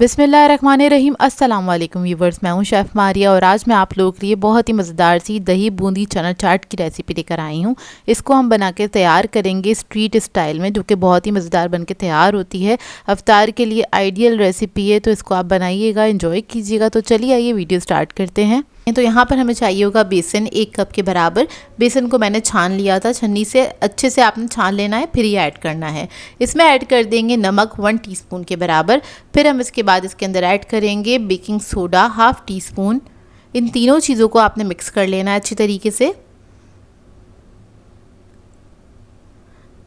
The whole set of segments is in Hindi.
बिस्मिल्लाहिर्रहमानिर्रहीम। अस्सलाम वालेकुम व्यूवर्स, मैं हूं शेफ़ मारिया और आज मैं आप लोगों के लिए बहुत ही मज़ेदार सी दही बूंदी चना चाट की रेसिपी लेकर आई हूं। इसको हम बना के तैयार करेंगे स्ट्रीट स्टाइल में, जो कि बहुत ही मज़ेदार बन के तैयार होती है। इफ्तार के लिए आइडियल रेसिपी है, तो इसको आप बनाइएगा, एंजॉय कीजिएगा। तो चलिए आइए वीडियो स्टार्ट करते हैं। तो यहाँ पर हमें चाहिए होगा बेसन 1 कप के बराबर। बेसन को मैंने छान लिया था, छन्नी से अच्छे से आपने छान लेना है, फिर ये ऐड करना है। इसमें ऐड कर देंगे नमक 1 टीस्पून के बराबर। फिर हम इसके बाद इसके अंदर ऐड करेंगे बेकिंग सोडा 1/2 टीस्पून। इन तीनों चीज़ों को आपने मिक्स कर लेना है अच्छी तरीके से।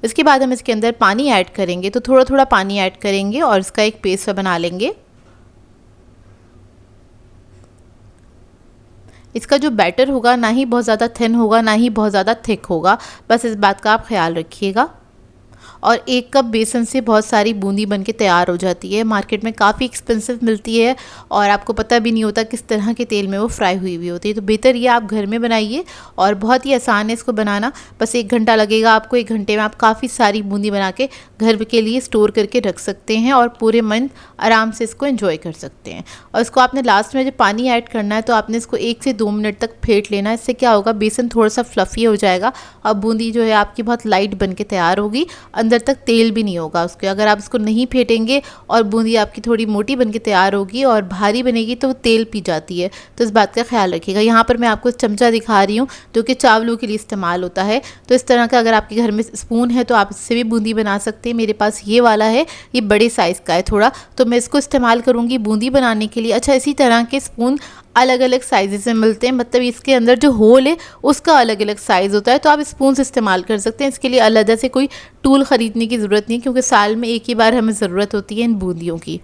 इसके बाद हम इसके अंदर पानी ऐड करेंगे, तो थोड़ा थोड़ा पानी ऐड करेंगे और इसका एक पेस्ट बना लेंगे। इसका जो बैटर होगा ना ही बहुत ज़्यादा थिन होगा, ना ही बहुत ज़्यादा थिक होगा, बस इस बात का आप ख्याल रखिएगा। और 1 कप बेसन से बहुत सारी बूंदी बनके तैयार हो जाती है। मार्केट में काफ़ी एक्सपेंसिव मिलती है और आपको पता भी नहीं होता किस तरह के तेल में वो फ्राई हुई हुई होती है। तो बेहतर ये आप घर में बनाइए और बहुत ही आसान है इसको बनाना। बस 1 घंटा लगेगा आपको। 1 घंटे में आप काफ़ी सारी बूंदी बना के घर के लिए स्टोर करके रख सकते हैं और पूरे मंथ आराम से इसको एंजॉय कर सकते हैं। और इसको आपने लास्ट में जब पानी ऐड करना है तो आपने इसको 1 से 2 मिनट तक फेंट लेना है। इससे क्या होगा, बेसन थोड़ा सा फ्लफ़ी हो जाएगा और बूंदी जो है आपकी बहुत लाइट बन के तैयार होगी। अंदर तक तेल भी नहीं होगा उसके। अगर आप इसको नहीं फेंटेंगे और बूंदी आपकी थोड़ी मोटी बनके तैयार होगी और भारी बनेगी तो वो तेल पी जाती है, तो इस बात का ख्याल रखिएगा। यहाँ पर मैं आपको चमचा दिखा रही हूँ जो कि चावलों के लिए इस्तेमाल होता है। तो इस तरह का अगर आपके घर में स्पून है तो आप इससे भी बूंदी बना सकते हैं। मेरे पास ये वाला है, ये बड़े साइज़ का है थोड़ा, तो मैं इसको इस्तेमाल करूँगी बूंदी बनाने के लिए। अच्छा, इसी तरह के स्पून अलग अलग साइज़ में मिलते हैं, मतलब इसके अंदर जो होल है उसका अलग अलग साइज़ होता है, तो आप स्पून से इस्तेमाल कर सकते हैं। इसके लिए अलग से कोई टूल ख़रीदने की ज़रूरत नहीं है, क्योंकि साल में एक ही बार हमें ज़रूरत होती है इन बूंदियों की।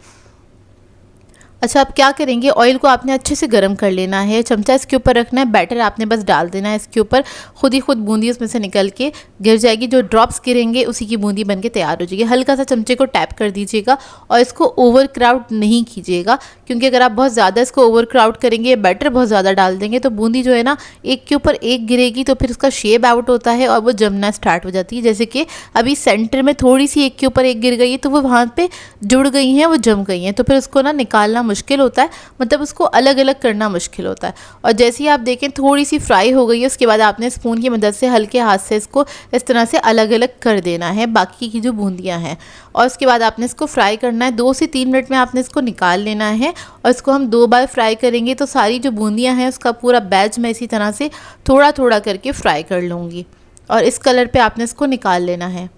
अच्छा, आप क्या करेंगे, ऑयल को आपने अच्छे से गर्म कर लेना है। चमचा इसके ऊपर रखना है, बैटर आपने बस डाल देना है इसके ऊपर। खुद ही खुद बूंदी उसमें से निकल के गिर जाएगी। जो ड्रॉप्स गिरेंगे उसी की बूंदी बन के तैयार हो जाएगी। हल्का सा चमचे को टैप कर दीजिएगा और इसको ओवर क्राउड नहीं कीजिएगा, क्योंकि अगर आप बहुत ज़्यादा इसको ओवर क्राउड करेंगे, बैटर बहुत ज़्यादा डाल देंगे, तो बूंदी जो है ना एक के ऊपर एक गिरेगी, तो फिर उसका शेप आउट होता है और वो जमना स्टार्ट हो जाती है। जैसे कि अभी सेंटर में थोड़ी सी एक के ऊपर एक गिर गई है, तो वो वहाँ पर जुड़ गई हैं, वो जम गई हैं, तो फिर उसको ना निकालना मुश्किल होता है, मतलब उसको अलग अलग करना मुश्किल होता है। और जैसे ही आप देखें थोड़ी सी फ्राई हो गई है, उसके बाद आपने स्पून की मदद से हल्के हाथ से इसको इस तरह से अलग अलग कर देना है बाकी की जो बूंदियां हैं। और उसके बाद आपने इसको फ्राई करना है। 2 से 3 मिनट में आपने इसको निकाल लेना है और इसको हम 2 बार फ्राई करेंगे, तो सारी जो बूंदियाँ हैं उसका पूरा बैच मैं इसी तरह से थोड़ा थोड़ा करके फ्राई कर लूँगी और इस कलर पर आपने इसको निकाल लेना है।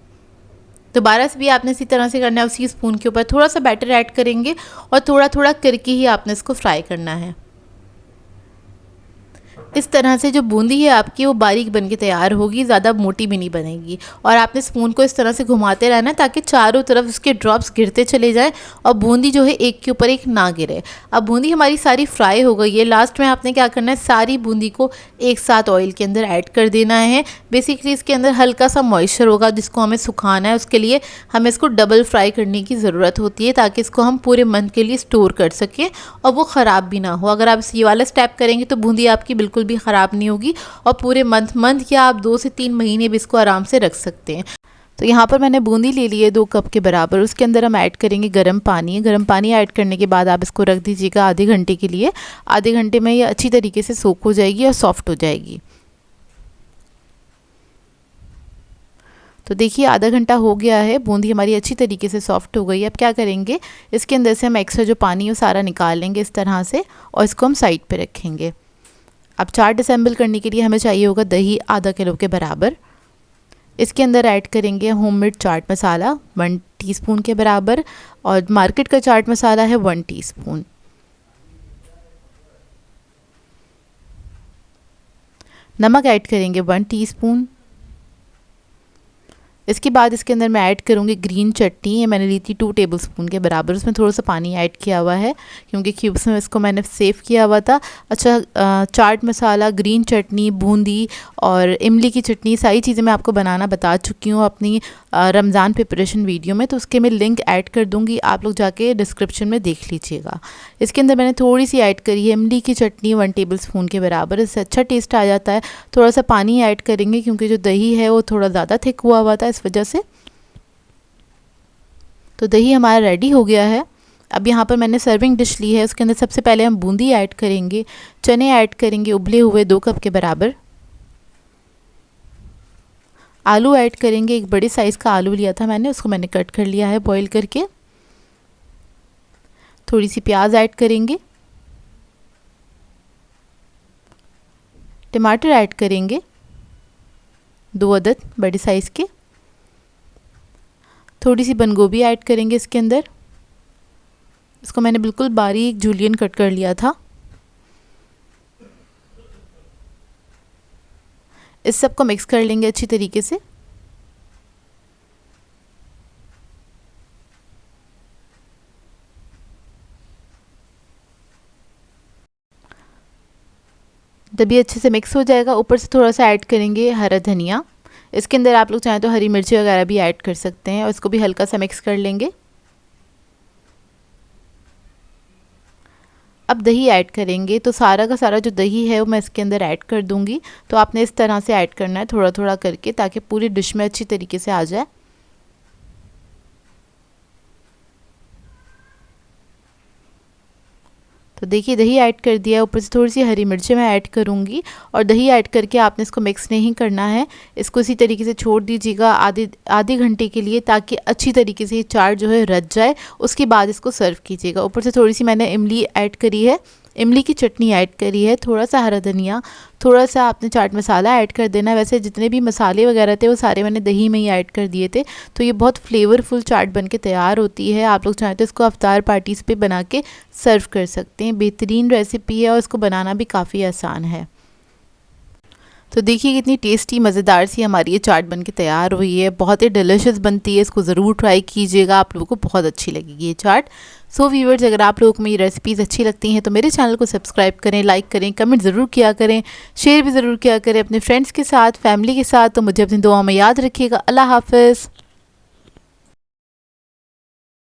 दोबारा से भी आपने इसी तरह से करना है। उसी स्पून के ऊपर थोड़ा सा बैटर ऐड करेंगे और थोड़ा थोड़ा करके ही आपने इसको फ्राई करना है। इस तरह से जो बूंदी है आपकी वो बारीक बन के तैयार होगी, ज़्यादा मोटी भी नहीं बनेगी। और आपने स्पून को इस तरह से घुमाते रहना है ताकि चारों तरफ उसके ड्रॉप्स गिरते चले जाएं और बूंदी जो है एक के ऊपर एक ना गिरे। अब बूंदी हमारी सारी फ्राई हो गई है। लास्ट में आपने क्या करना है, सारी बूंदी को एक साथ ऑयल के अंदर ऐड कर देना है। बेसिकली इसके अंदर हल्का सा मॉइस्चर होगा जिसको हमें सुखाना है। उसके लिए हमें इसको डबल फ्राई करने की ज़रूरत होती है ताकि इसको हम पूरे मंथ के लिए स्टोर कर सकें और वो ख़राब भी ना हो। अगर आप ये वाला स्टेप करेंगे तो बूंदी आपकी बिल्कुल भी ख़राब नहीं होगी और पूरे मंथ या आप 2 से 3 महीने भी इसको आराम से रख सकते हैं। तो यहाँ पर मैंने बूंदी ले ली है 2 कप के बराबर। उसके अंदर हम ऐड करेंगे गर्म पानी। गर्म पानी ऐड करने के बाद आप इसको रख दीजिएगा आधे घंटे के लिए। आधे घंटे में ये अच्छी तरीके से सोक हो जाएगी और सॉफ्ट हो जाएगी। तो देखिए आधा घंटा हो गया है, बूंदी हमारी अच्छी तरीके से सॉफ्ट हो गई है। अब क्या करेंगे, इसके अंदर से हम एक्स्ट्रा जो पानी है वो सारा निकाल लेंगे इस तरह से और इसको हम साइड पे रखेंगे। अब चाट असेंबल करने के लिए हमें चाहिए होगा दही आधा किलो के बराबर। इसके अंदर ऐड करेंगे होममेड चाट मसाला 1 टीस्पून के बराबर और मार्केट का चाट मसाला है 1 टीस्पून। नमक ऐड करेंगे 1 टीस्पून। इसके बाद इसके अंदर मैं ऐड करूँगी ग्रीन चटनी। ये मैंने ली थी 2 टेबलस्पून के बराबर। उसमें थोड़ा सा पानी ऐड किया हुआ है क्योंकि क्यूब्स में इसको मैंने सेव किया हुआ था। अच्छा, चाट मसाला, ग्रीन चटनी, बूंदी और इमली की चटनी, सारी चीज़ें मैं आपको बनाना बता चुकी हूँ अपनी रमज़ान प्रिपरेशन वीडियो में, तो उसके मैं लिंक ऐड कर दूँगी, आप लोग जाके डिस्क्रिप्शन में देख लीजिएगा। इसके अंदर मैंने थोड़ी सी ऐड करी है इमली की चटनी 1 टेबलस्पून के बराबर। इससे अच्छा टेस्ट आ जाता है। थोड़ा सा पानी ऐड करेंगे क्योंकि जो दही है वो थोड़ा ज़्यादा थिक हुआ था इस वजह से। तो दही हमारा रेडी हो गया है। अब यहाँ पर मैंने सर्विंग डिश ली है, उसके अंदर सबसे पहले हम बूंदी ऐड करेंगे, चने ऐड करेंगे उबले हुए 2 कप के बराबर, आलू ऐड करेंगे, एक बड़े साइज़ का आलू लिया था मैंने, उसको मैंने कट कर लिया है बॉईल करके, थोड़ी सी प्याज ऐड करेंगे, टमाटर ऐड करेंगे 2 अदद बड़े साइज़ के, थोड़ी सी बंद गोभी ऐड करेंगे इसके अंदर, इसको मैंने बिल्कुल बारीक जूलियन कट कर लिया था। इस सब को मिक्स कर लेंगे अच्छी तरीके से। जब ये अच्छे से मिक्स हो जाएगा, ऊपर से थोड़ा सा ऐड करेंगे हरा धनिया, इसके अंदर आप लोग चाहें तो हरी मिर्ची वगैरह भी ऐड कर सकते हैं, और इसको भी हल्का सा मिक्स कर लेंगे। अब दही ऐड करेंगे, तो सारा का सारा जो दही है वो मैं इसके अंदर ऐड कर दूंगी। तो आपने इस तरह से ऐड करना है थोड़ा थोड़ा करके, ताकि पूरी डिश में अच्छी तरीके से आ जाए। तो देखिए दही ऐड कर दिया, ऊपर से थोड़ी सी हरी मिर्ची मैं ऐड करूँगी, और दही ऐड करके आपने इसको मिक्स नहीं करना है, इसको इसी तरीके से छोड़ दीजिएगा आधे घंटे के लिए, ताकि अच्छी तरीके से ये चाट जो है रच जाए। उसके बाद इसको सर्व कीजिएगा। ऊपर से थोड़ी सी मैंने इमली ऐड करी है, इमली की चटनी ऐड करी है, थोड़ा सा हरा धनिया, थोड़ा सा आपने चाट मसाला ऐड कर देना है। वैसे जितने भी मसाले वगैरह थे वो सारे मैंने दही में ही ऐड कर दिए थे। तो ये बहुत फ्लेवरफुल चाट बन के तैयार होती है। आप लोग चाहें तो इसको अफ्तार पार्टीज़ पे बना के सर्व कर सकते हैं। बेहतरीन रेसिपी है और इसको बनाना भी काफ़ी आसान है। तो देखिए कितनी टेस्टी मज़ेदार सी हमारी ये चाट बन के तैयार हुई है। बहुत ही डिलीशियस बनती है, इसको ज़रूर ट्राई कीजिएगा, आप लोगों को बहुत अच्छी लगेगी ये चाट। सो व्यूअर्स, अगर आप लोगों को मेरी रेसिपीज़ अच्छी लगती हैं तो मेरे चैनल को सब्सक्राइब करें, लाइक करें, कमेंट ज़रूर किया करें, शेयर भी ज़रूर किया करें अपने फ्रेंड्स के साथ, फैमिली के साथ। तो मुझे अपनी दुआओं में याद रखिएगा। अल्लाह हाफ़िज़।